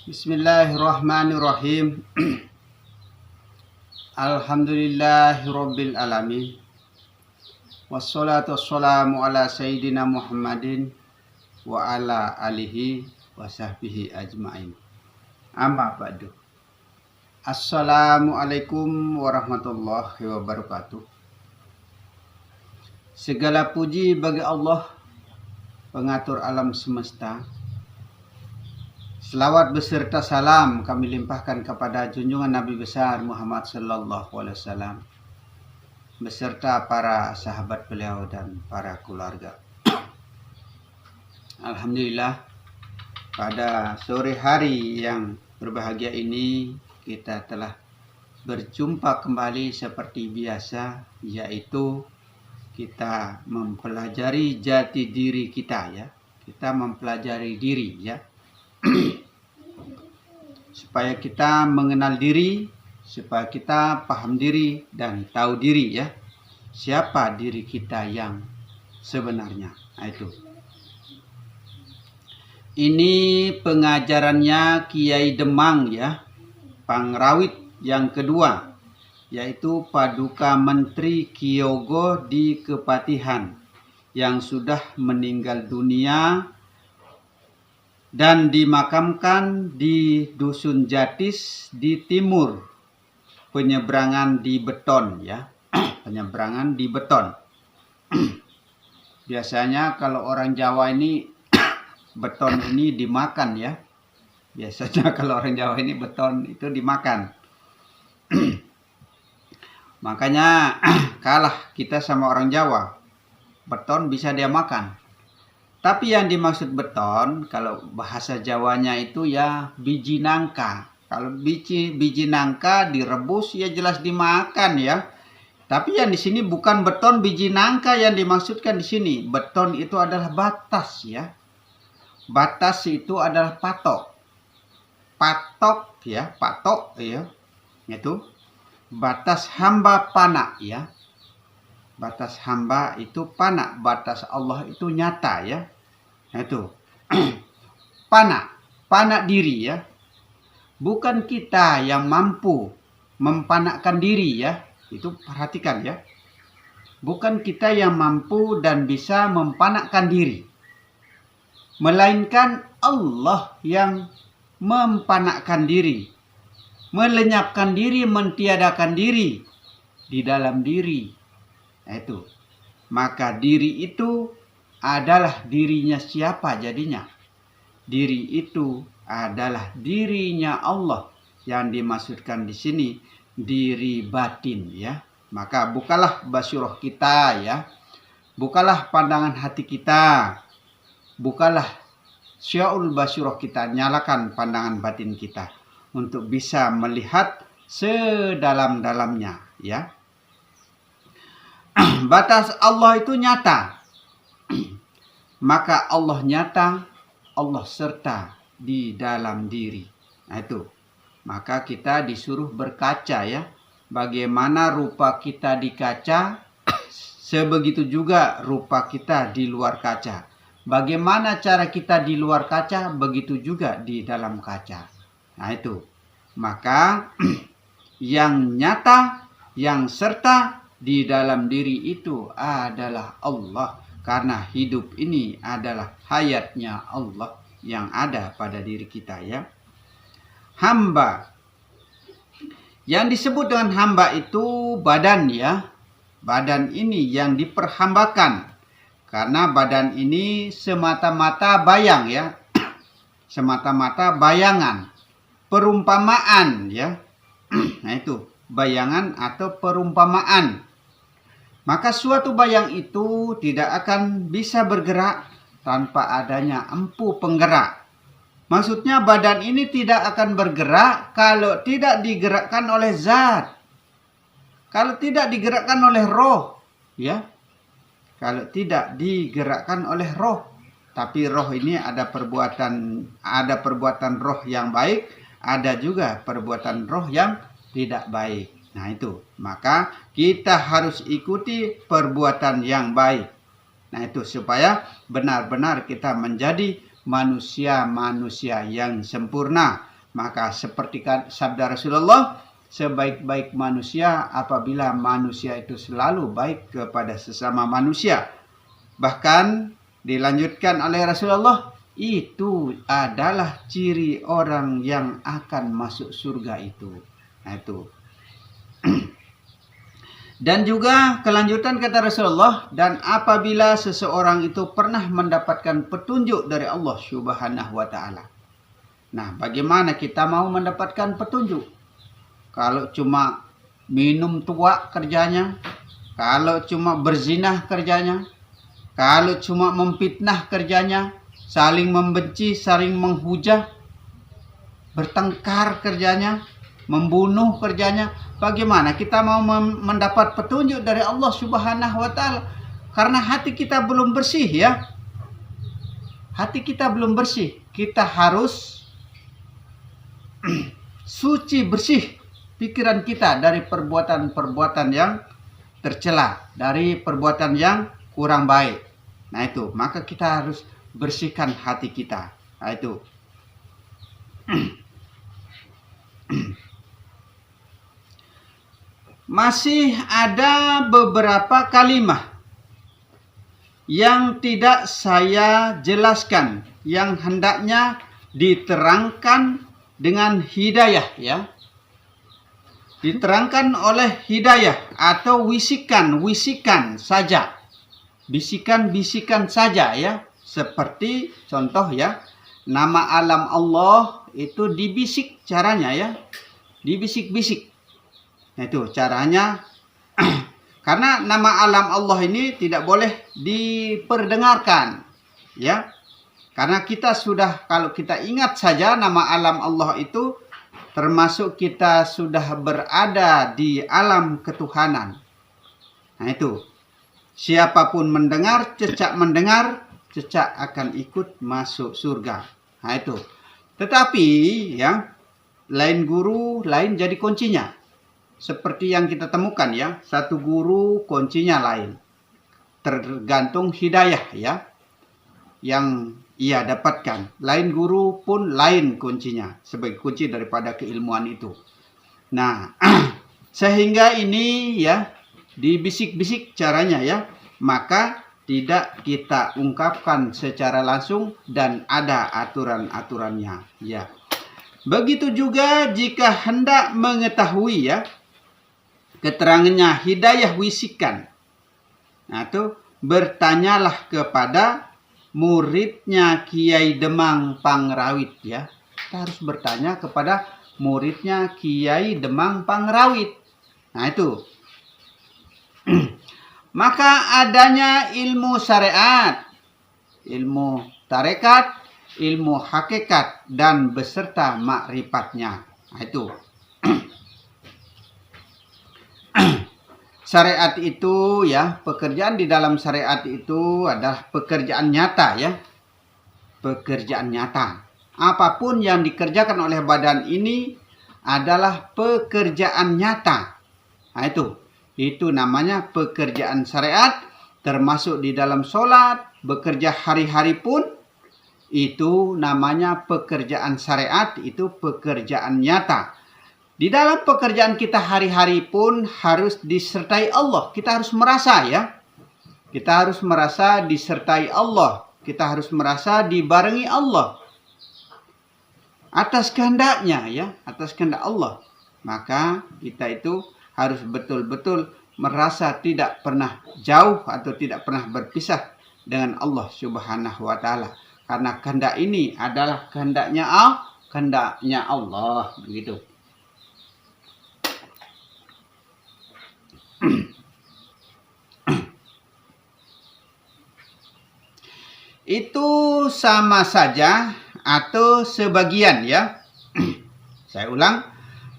Bismillahirrahmanirrahim. Alhamdulillahirabbil alamin. Wassalatu wassalamu ala sayyidina Muhammadin wa ala alihi wa sahbihi ajmain. Amma ba'du. Assalamualaikum warahmatullahi wabarakatuh. Segala puji bagi Allah, pengatur alam semesta. Selawat beserta salam kami limpahkan kepada junjungan Nabi besar Muhammad sallallahu alaihi wasallam beserta para sahabat beliau dan para keluarga. Alhamdulillah, pada sore hari yang berbahagia ini kita telah berjumpa kembali seperti biasa, yaitu kita mempelajari jati diri kita ya. Kita mempelajari diri ya. Supaya kita mengenal diri, supaya kita paham diri dan tahu diri ya. Siapa diri kita yang sebenarnya. Nah, itu. Ini pengajarannya Kiai Demang ya. Pangrawit yang kedua, yaitu Paduka Menteri Kyogo di Kepatihan yang sudah meninggal dunia dan dimakamkan di Dusun Jatis di timur penyeberangan di Beton ya. Penyeberangan di Beton. Biasanya kalau orang Jawa ini beton ini dimakan ya. Biasanya kalau orang Jawa ini beton itu dimakan. Makanya kalah kita sama orang Jawa. Beton bisa dia makan. Tapi yang dimaksud beton, kalau bahasa Jawanya itu ya biji nangka. Kalau biji nangka direbus ya jelas dimakan ya. Tapi yang di sini bukan beton biji nangka yang dimaksudkan di sini. Beton itu adalah batas ya. Batas itu adalah patok. Patok ya, patok ya. Itu batas hamba pana ya. Batas hamba itu pana, batas Allah itu nyata ya. Itu pana diri ya. Bukan kita yang mampu mempanakkan diri ya. Itu perhatikan ya. Bukan kita yang mampu dan bisa mempanakkan diri. Melainkan Allah yang mempanakkan diri. Melenyapkan diri, mentiadakan diri di dalam diri. Itu. Maka diri itu adalah dirinya siapa jadinya? Diri itu adalah dirinya Allah yang dimaksudkan di sini diri batin ya. Maka bukalah basyirah kita ya. Bukalah pandangan hati kita. Bukalah syaul basyirah kita, nyalakan pandangan batin kita untuk bisa melihat sedalam-dalamnya ya. Batas Allah itu nyata. Maka Allah nyata, Allah serta di dalam diri. Nah itu. Maka kita disuruh berkaca ya. Bagaimana rupa kita di kaca, sebegitu juga rupa kita di luar kaca. Bagaimana cara kita di luar kaca, begitu juga di dalam kaca. Nah itu. Maka yang nyata, yang serta di dalam diri itu adalah Allah. Karena hidup ini adalah hayatnya Allah yang ada pada diri kita ya. Hamba. Yang disebut dengan hamba itu badan ya. Badan ini yang diperhambakan. Karena badan ini semata-mata bayang ya. Semata-mata bayangan. Perumpamaan ya. Nah itu. Bayangan atau perumpamaan. Maka suatu bayang itu tidak akan bisa bergerak tanpa adanya empu penggerak. Maksudnya badan ini tidak akan bergerak kalau tidak digerakkan oleh zat. Kalau tidak digerakkan oleh roh. Ya. Kalau tidak digerakkan oleh roh. Tapi roh ini ada perbuatan roh yang baik. Ada juga perbuatan roh yang tidak baik. Nah itu, maka kita harus ikuti perbuatan yang baik. Nah itu supaya benar-benar kita menjadi manusia-manusia yang sempurna. Maka seperti sabda Rasulullah, sebaik-baik manusia apabila manusia itu selalu baik kepada sesama manusia. Bahkan dilanjutkan oleh Rasulullah, itu adalah ciri orang yang akan masuk surga itu. Nah itu. Dan juga kelanjutan kata Rasulullah, dan apabila seseorang itu pernah mendapatkan petunjuk dari Allah Subhanahu wa taala. Nah, bagaimana kita mau mendapatkan petunjuk? Kalau cuma minum tua kerjanya, kalau cuma berzinah kerjanya, kalau cuma memfitnah kerjanya, saling membenci, saling menghujat, bertengkar kerjanya, membunuh kerjanya, bagaimana kita mau mendapat petunjuk dari Allah Subhanahu wa taala? Karena hati kita belum bersih ya. Hati kita belum bersih. Kita harus suci, bersih pikiran kita dari perbuatan-perbuatan yang tercela, dari perbuatan yang kurang baik. Nah itu, maka kita harus bersihkan hati kita. Nah itu. Masih ada beberapa kalimat yang tidak saya jelaskan, yang hendaknya diterangkan dengan hidayah ya. Diterangkan oleh hidayah atau wisikan saja. Bisikan saja ya. Seperti contoh ya, nama alam Allah itu dibisik caranya ya. Dibisik-bisik. Nah itu caranya. Karena nama alam Allah ini tidak boleh diperdengarkan ya. Karena kita sudah, kalau kita ingat saja nama alam Allah itu, termasuk kita sudah berada di alam ketuhanan. Nah itu, siapapun mendengar, cecak akan ikut masuk surga. Nah itu. Tetapi ya, lain guru, lain jadi kuncinya. Seperti yang kita temukan ya, satu guru kuncinya lain. Tergantung hidayah ya, yang ia dapatkan. Lain guru pun lain kuncinya, sebagai kunci daripada keilmuan itu. Nah, sehingga ini ya dibisik-bisik caranya ya, maka tidak kita ungkapkan secara langsung dan ada aturan-aturannya ya. Begitu juga jika hendak mengetahui ya keterangannya hidayah wisikan. Nah, itu bertanyalah kepada muridnya Kiai Demang Pangrawit ya. Kita harus bertanya kepada muridnya Kiai Demang Pangrawit. Nah itu. Maka adanya ilmu syariat, ilmu tarekat, ilmu hakikat dan beserta makrifatnya. Nah itu. Syariat itu ya, pekerjaan di dalam syariat itu adalah pekerjaan nyata ya. Pekerjaan nyata. Apapun yang dikerjakan oleh badan ini adalah pekerjaan nyata. Nah itu namanya pekerjaan syariat, termasuk di dalam sholat, bekerja hari-hari pun itu namanya pekerjaan syariat, itu pekerjaan nyata. Di dalam pekerjaan kita hari-hari pun harus disertai Allah. Kita harus merasa ya. Kita harus merasa disertai Allah. Kita harus merasa dibarengi Allah. Atas kehendaknya ya. Atas kehendak Allah. Maka kita itu harus betul-betul merasa tidak pernah jauh atau tidak pernah berpisah dengan Allah Subhanahu wa taala. Karena kehendak ini adalah kehendaknya Allah. Begitu. Itu sama saja atau sebagian ya. Saya ulang.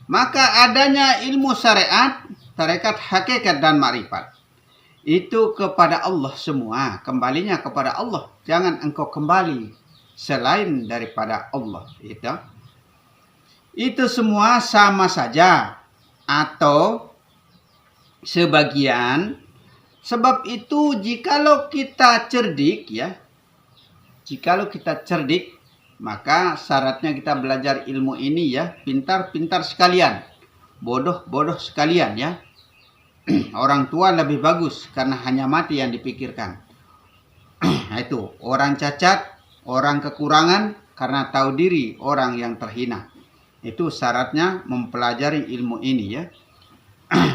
Maka adanya ilmu syariat, tarekat, hakikat dan makrifat itu kepada Allah semua. Kembalinya kepada Allah. Jangan engkau kembali selain daripada Allah. Itu semua sama saja atau sebagian. Sebab itu jikalau kita cerdik ya, jikalau kita cerdik Maka syaratnya kita belajar ilmu ini ya, pintar-pintar sekalian, bodoh-bodoh sekalian ya. Orang tua lebih bagus karena hanya mati yang dipikirkan. Nah, itu orang cacat, orang kekurangan karena tahu diri orang yang terhina. Itu syaratnya mempelajari ilmu ini ya.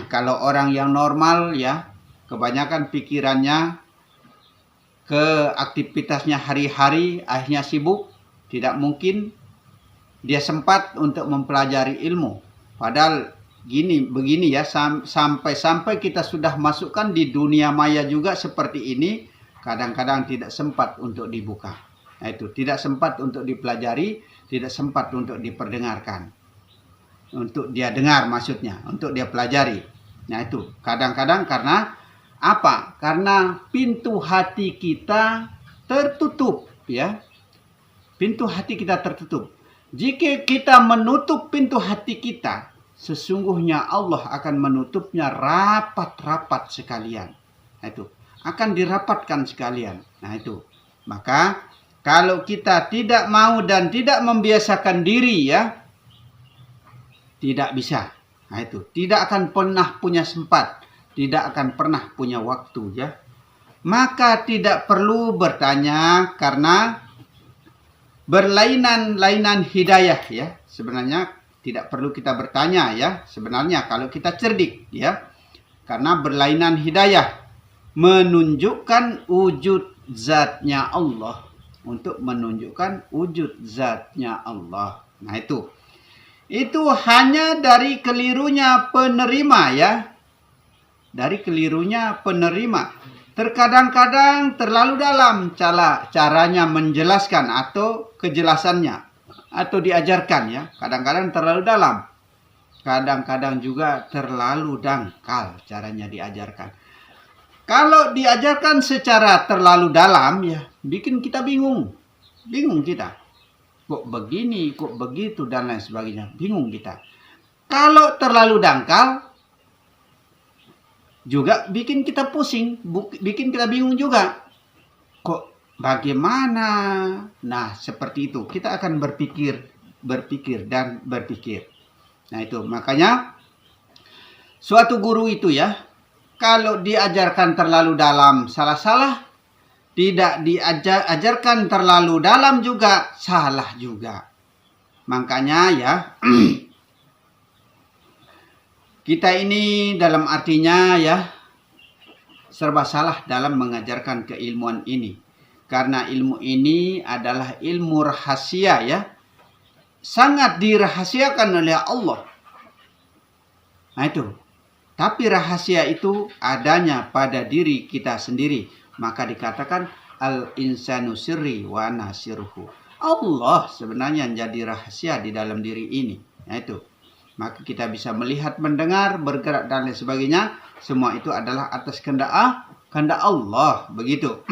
Kalau orang yang normal ya, kebanyakan pikirannya ke aktivitasnya hari-hari, akhirnya sibuk, tidak mungkin dia sempat untuk mempelajari ilmu. Padahal begini ya, sampai kita sudah masukkan di dunia maya juga seperti ini, kadang-kadang tidak sempat untuk dibuka. Nah, itu tidak sempat untuk dipelajari, tidak sempat untuk diperdengarkan. Untuk dia dengar maksudnya, untuk dia pelajari. Nah, itu kadang-kadang karena apa? Karena pintu hati kita tertutup ya. Pintu hati kita tertutup. Jika kita menutup pintu hati kita, sesungguhnya Allah akan menutupnya rapat-rapat sekalian. Nah, itu akan dirapatkan sekalian. Nah, itu. Maka kalau kita tidak mau dan tidak membiasakan diri ya, tidak bisa. Nah, itu tidak akan pernah punya sempat. Tidak akan pernah punya waktu ya. Maka tidak perlu bertanya karena berlainan-lainan hidayah ya. Sebenarnya tidak perlu kita bertanya ya. Sebenarnya kalau kita cerdik ya. Karena berlainan hidayah menunjukkan wujud zatnya Allah. Untuk menunjukkan wujud zatnya Allah. Nah, itu hanya dari kelirunya penerima ya. Dari kelirunya penerima. Terkadang-kadang terlalu dalam caranya menjelaskan atau kejelasannya. Atau diajarkan ya. Kadang-kadang terlalu dalam. Kadang-kadang juga terlalu dangkal caranya diajarkan. Kalau diajarkan secara terlalu dalam ya, bikin kita bingung. Bingung kita. Kok begini, kok begitu, dan lain sebagainya. Bingung kita. Kalau terlalu dangkal, juga bikin kita pusing, bikin kita bingung juga. Kok bagaimana? Nah, seperti itu. Kita akan berpikir dan berpikir. Nah, itu makanya suatu guru itu ya, kalau diajarkan terlalu dalam salah-salah, tidak diajarkan terlalu dalam juga salah juga. Makanya ya, kita ini dalam artinya ya serba salah dalam mengajarkan keilmuan ini. Karena ilmu ini adalah ilmu rahasia ya. Sangat dirahasiakan oleh Allah. Nah, itu. Tapi rahasia itu adanya pada diri kita sendiri. Maka dikatakan al-insanu sirri wa nasiruhu. Allah sebenarnya menjadi rahasia di dalam diri ini. Nah, itu. Maka kita bisa melihat, mendengar, bergerak dan lain sebagainya. Semua itu adalah atas kehendak Allah. Begitu.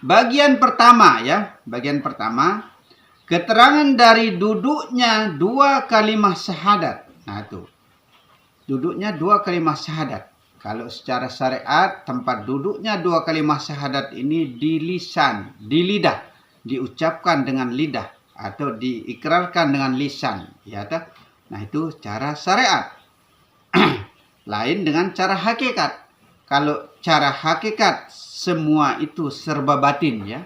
Bagian pertama ya. Bagian pertama. Keterangan dari duduknya dua kalimat syahadat. Nah, itu. Duduknya dua kalimat syahadat. Kalau secara syariat, tempat duduknya dua kalimat syahadat ini di lisan, di lidah. Diucapkan dengan lidah. Atau diikrarkan dengan lisan. Ya, nah, itu cara syariat. Lain dengan cara hakikat. Kalau cara hakikat semua itu serba batin ya.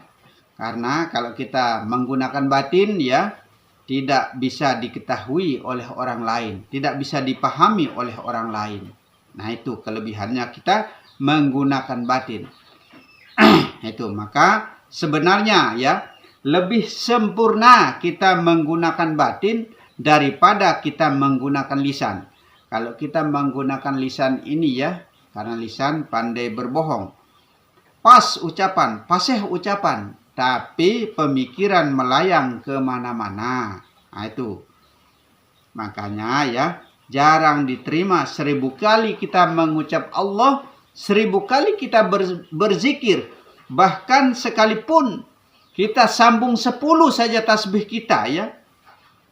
Karena kalau kita menggunakan batin ya, tidak bisa diketahui oleh orang lain. Tidak bisa dipahami oleh orang lain. Nah, itu kelebihannya kita menggunakan batin. Itu maka sebenarnya ya, lebih sempurna kita menggunakan batin daripada kita menggunakan lisan. Kalau kita menggunakan lisan ini ya, karena lisan pandai berbohong. Pas ucapan, fasih ucapan, tapi pemikiran melayang kemana-mana. Nah, itu. Makanya ya, jarang diterima. 1000 kali kita mengucap Allah, 1000 kali kita berzikir. Bahkan sekalipun kita sambung 10 saja tasbih kita ya.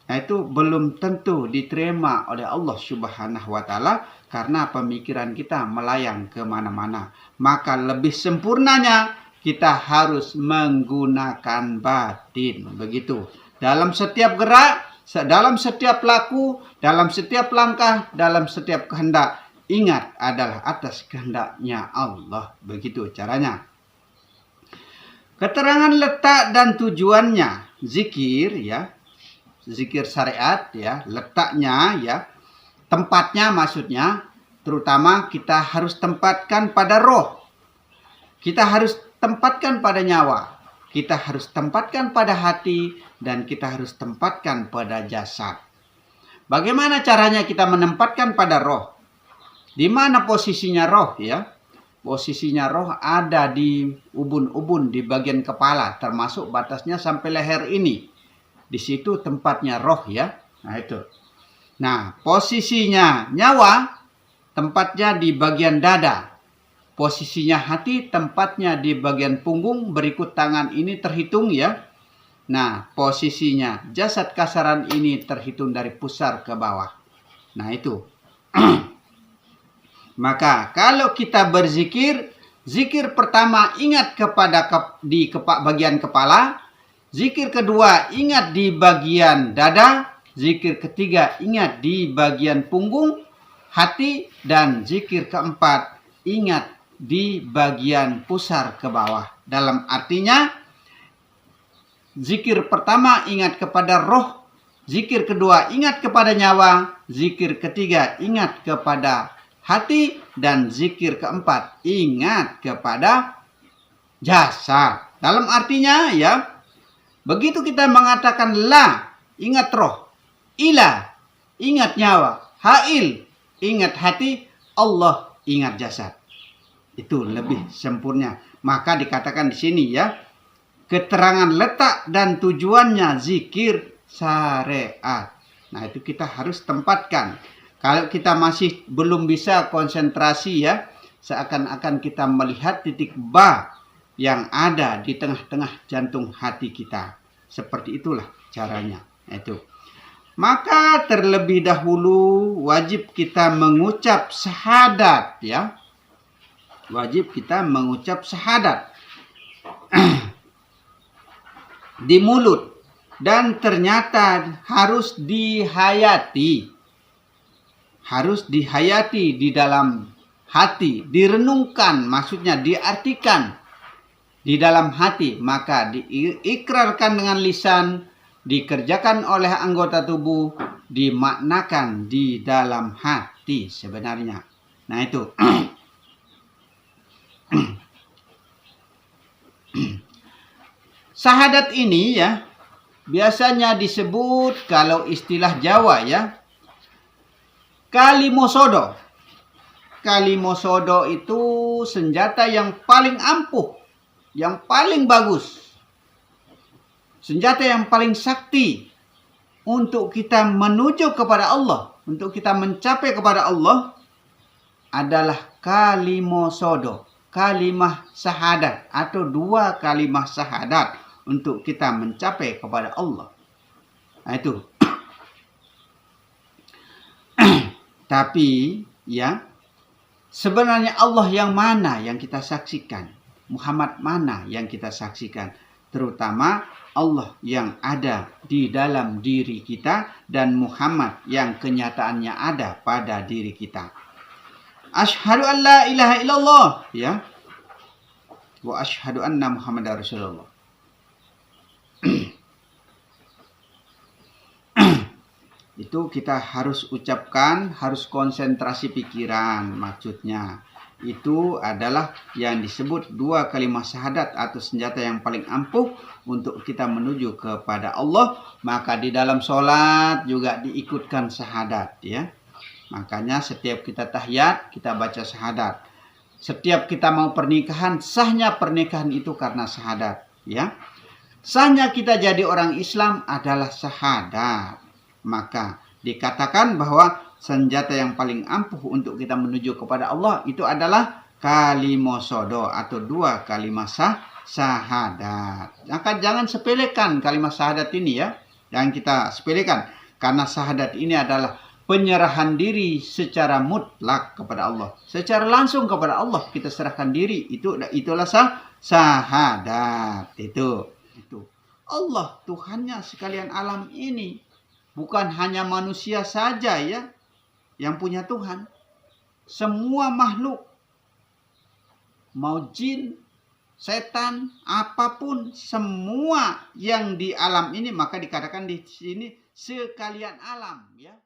Nah, itu belum tentu diterima oleh Allah Subhanahu wa Ta'ala karena pemikiran kita melayang kemana-mana. Maka lebih sempurnanya kita harus menggunakan batin. Begitu. Dalam setiap gerak, dalam setiap laku, dalam setiap langkah, dalam setiap kehendak, ingat adalah atas kehendaknya Allah. Begitu caranya. Keterangan letak dan tujuannya zikir, ya, zikir syariat, ya, letaknya, ya, tempatnya maksudnya, terutama kita harus tempatkan pada roh, kita harus tempatkan pada nyawa, kita harus tempatkan pada hati, dan kita harus tempatkan pada jasad. Bagaimana caranya kita menempatkan pada roh? Di mana posisinya roh, ya? Posisinya roh ada di ubun-ubun di bagian kepala, termasuk batasnya sampai leher ini. Di situ tempatnya roh, ya. Nah, itu. Nah, posisinya nyawa tempatnya di bagian dada. Posisinya hati tempatnya di bagian punggung, berikut tangan ini terhitung, ya. Nah, posisinya jasad kasaran ini terhitung dari pusar ke bawah. Nah, itu. Maka kalau kita berzikir, zikir pertama ingat kepada bagian kepala, zikir kedua ingat di bagian dada, zikir ketiga ingat di bagian punggung, hati, dan zikir keempat ingat di bagian pusar ke bawah. Dalam artinya, zikir pertama ingat kepada roh, zikir kedua ingat kepada nyawa, zikir ketiga ingat kepada hati, dan zikir keempat ingat kepada jasad. Dalam artinya, ya, begitu kita mengatakan la, ingat roh, ila, ingat nyawa, hail, ingat hati, Allah, ingat jasad. Itu lebih sempurna. Maka dikatakan di sini, ya, keterangan letak dan tujuannya zikir syariat. Nah, itu kita harus tempatkan. Kalau kita masih belum bisa konsentrasi, ya, seakan-akan kita melihat titik ba yang ada di tengah-tengah jantung hati kita. Seperti itulah caranya. Itu. Maka terlebih dahulu wajib kita mengucap syahadat, ya. Wajib kita mengucap syahadat di mulut, dan ternyata harus dihayati. Harus dihayati di dalam hati, direnungkan, maksudnya diartikan di dalam hati, maka diikrarkan dengan lisan, dikerjakan oleh anggota tubuh, dimaknakan di dalam hati sebenarnya. Nah, itu. Syahadat ini, ya, biasanya disebut kalau istilah Jawa, ya, kalimosodo. Kalimosodo itu senjata yang paling ampuh, yang paling bagus, senjata yang paling sakti untuk kita menuju kepada Allah, untuk kita mencapai kepada Allah adalah kalimosodo, kalimah syahadat, atau dua kalimah syahadat untuk kita mencapai kepada Allah. Nah, itu. Tapi, ya, sebenarnya Allah yang mana yang kita saksikan? Muhammad mana yang kita saksikan? Terutama Allah yang ada di dalam diri kita, dan Muhammad yang kenyataannya ada pada diri kita. Asyhadu an la ilaha illallah, ya. Wa asyhadu anna Muhammadar Rasulullah. Itu kita harus ucapkan, harus konsentrasi pikiran, maksudnya. Itu adalah yang disebut dua kalimat syahadat atau senjata yang paling ampuh untuk kita menuju kepada Allah. Maka di dalam sholat juga diikutkan syahadat, ya. Makanya setiap kita tahiyat, kita baca syahadat. Setiap kita mau pernikahan, sahnya pernikahan itu karena syahadat, ya. Sahnya kita jadi orang Islam adalah syahadat. Maka dikatakan bahwa senjata yang paling ampuh untuk kita menuju kepada Allah itu adalah kalimosodo atau dua kalimat syahadat. Maka jangan sepelekan kalimat syahadat ini, ya. Jangan kita sepelekan, karena syahadat ini adalah penyerahan diri secara mutlak kepada Allah. Secara langsung kepada Allah kita serahkan diri. Itulah syahadat. Itu. Allah Tuhannya sekalian alam ini. Bukan hanya manusia saja ya yang punya Tuhan. Semua makhluk, mau jin, setan, apapun, semua yang di alam ini, maka dikatakan di sini sekalian alam ya.